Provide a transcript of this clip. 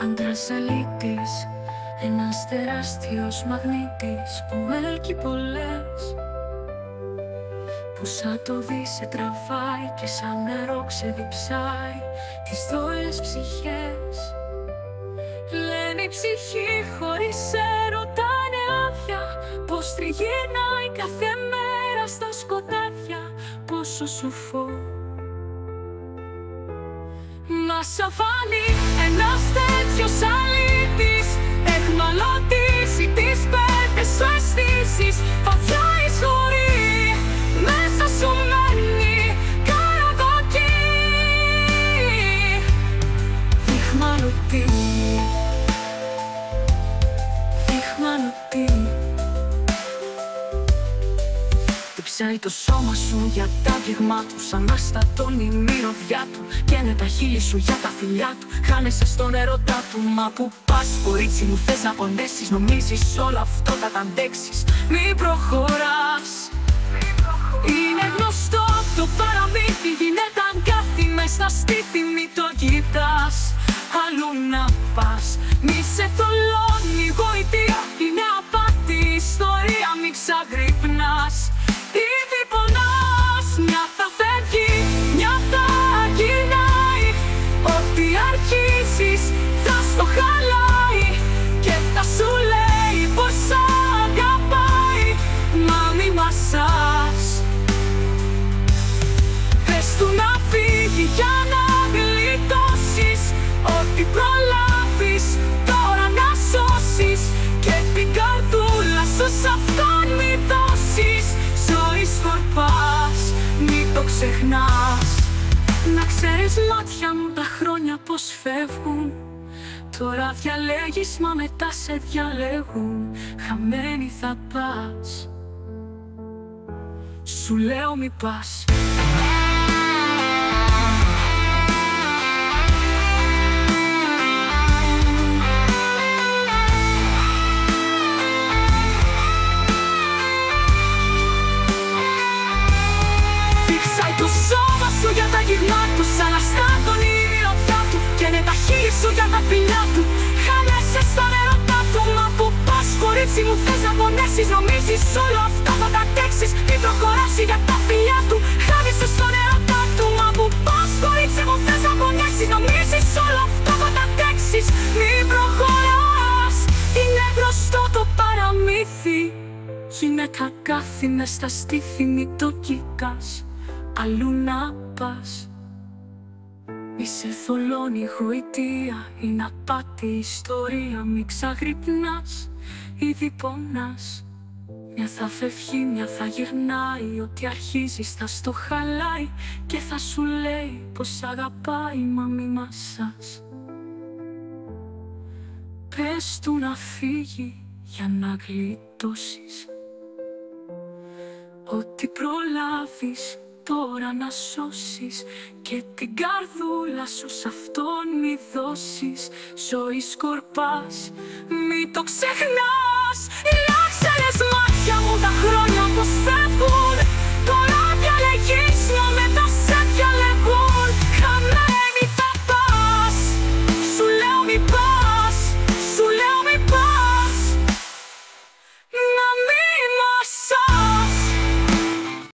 Άντρας αλήτης, ένας τεράστιος μαγνήτης που έλκει πολλές, που σαν το δει σε τραβάει και σαν νερό ξεδιψάει τις δόλες ψυχές. Λένε η ψυχή χωρίς έρωτα είναι άδεια, πως τριγυρνάει κάθε μέρα στα σκοτάδια. Πόσο σου φω μας αφάνει ένας τέτοιος αλήτης, εχμαλωτίζει τις πέτες σου αισθήσεις. Φωτιά εισχωρεί, μέσα σου μένει καραδοκί. Διχμαλωτή, διχμαλωτή. Διψάει το σώμα σου για τα πληγμά του, σαν αστατώνει η μυρωδιά του. Καίνε τα χείλη σου για τα φιλιά του, χάνεσαι στον ερωτά του. Μα που πας κορίτσι μου, θες να πονέσεις? Νομίζεις όλο αυτό θα τα αντέξεις? Μην προχωράς. Είναι γνωστό το παραμύθι, γίνεται αγκάθι μες στα στήθη. Μη το κοιτάς, αλλού να πας. Μη σε θολώνει η γοητεία, είναι απάτη η ιστορία. Μην ξαγρυπνάς. Ήδη πονάς, μια θα φεύγει, μια θα γυρνάει. Ό,τι αρχίσεις θα στο χαλάει και θα σου λέει πως αγαπάει. Μα μη μασάς. Πες του να φύγει για να γλιτώσεις. Ό,τι προλάβεις τώρα να σώσεις, και την καρδούλα σου σ' αυτόν μη δώσεις. Ζωή σκορπάς, μη το ξεχνάς. Να ξέρεις μάτια μου τα χρόνια πως φεύγουν. Τώρα διαλέγεις μα μετά σε διαλέγουν. Χαμένη θα πας, σου λέω μη πας. Το σώμα σου για τα γυρνά του, σαν αστράτωνη η μυρωδιά του. Καίνε τα χείλη σου για τα φιλιά του, χάνεσαι στον ερωτά του. Μα που πας κορίτσι μου, θες να πονέσεις? Νομίζεις όλο αυτό θα τα αντέξεις? Μην προχωράσει για τα φιλιά του, χάνεσαι στον ερωτά του. Μα που πας κορίτσι μου, θες να πονέσεις? Νομίζεις όλο αυτό θα τα αντέξεις? Μην προχωράς. Είναι γνωστό το παραμύθι, γυναίκα κάθι μες στα στήθη. Μη το κοιτάς, αλλού να πας. Μη σε θολώνει η γοητεία, είναι απάτη η ιστορία. Μη ξαγρυπνάς, ήδη πονάς. Μια θα φεύγει, μια θα γυρνάει. Ό,τι αρχίζεις θα στο χαλάει και θα σου λέει πως αγαπάει. Μα μη μασάς. Πες του να φύγει για να γλιτώσεις. Ό,τι προλάβεις τώρα να σώσεις, και την καρδούλα σου σ' αυτόν μη δώσεις. Ζωή σκορπάς, μη το ξεχνάς. Να ξέρεις μάτια μου τα χρόνια πως φεύγουν.